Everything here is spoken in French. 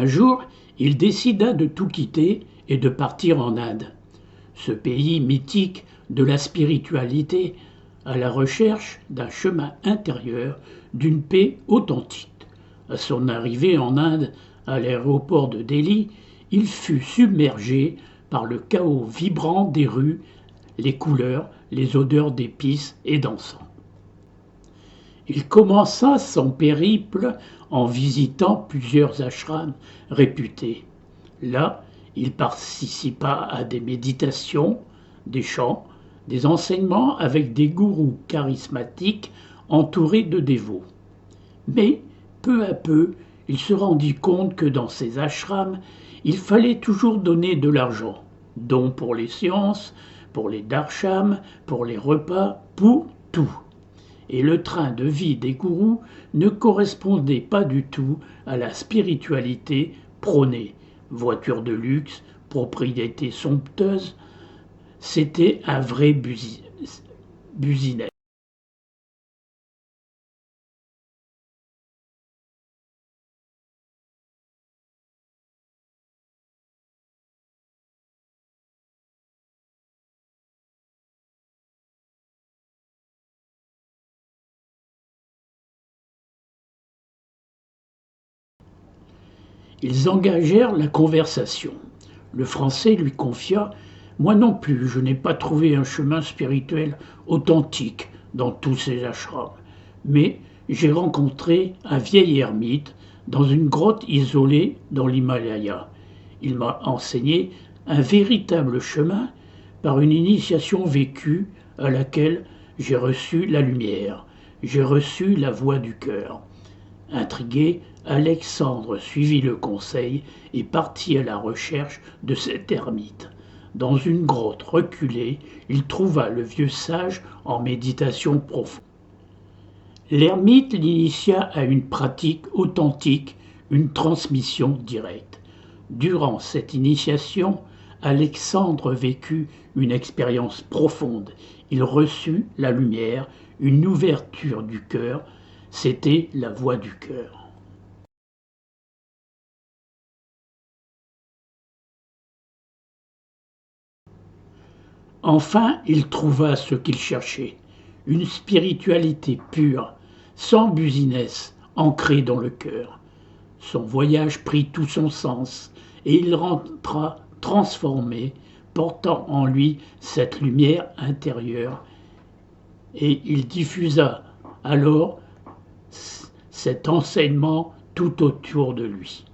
Un jour, il décida de tout quitter et de partir en Inde, ce pays mythique de la spiritualité, à la recherche d'un chemin intérieur, d'une paix authentique. À son arrivée en Inde, à l'aéroport de Delhi, il fut submergé par le chaos vibrant des rues, les couleurs, les odeurs d'épices et d'encens. Il commença son périple en visitant plusieurs ashrams réputés. Là, il participa à des méditations, des chants, des enseignements avec des gourous charismatiques entourés de dévots. Mais, peu à peu, il se rendit compte que dans ces ashrams, il fallait toujours donner de l'argent, dons pour les séances, pour les darshams, pour les repas, pour tout. Et le train de vie des gourous ne correspondait pas du tout à la spiritualité prônée. Voiture de luxe, propriété somptueuse, c'était un vrai business. Ils engagèrent la conversation. Le Français lui confia: Moi non plus, je n'ai pas trouvé un chemin spirituel authentique dans tous ces ashrams. Mais j'ai rencontré un vieil ermite dans une grotte isolée dans l'Himalaya. Il m'a enseigné un véritable chemin par une initiation vécue à laquelle j'ai reçu la lumière, j'ai reçu la voix du cœur. Intrigué, Alexandre suivit le conseil et partit à la recherche de cet ermite. Dans une grotte reculée, il trouva le vieux sage en méditation profonde. L'ermite l'initia à une pratique authentique, une transmission directe. Durant cette initiation, Alexandre vécut une expérience profonde. Il reçut la lumière, une ouverture du cœur. C'était la voix du cœur. Enfin, il trouva ce qu'il cherchait, une spiritualité pure, sans business, ancrée dans le cœur. Son voyage prit tout son sens et il rentra transformé, portant en lui cette lumière intérieure, et il diffusa alors cet enseignement tout autour de lui.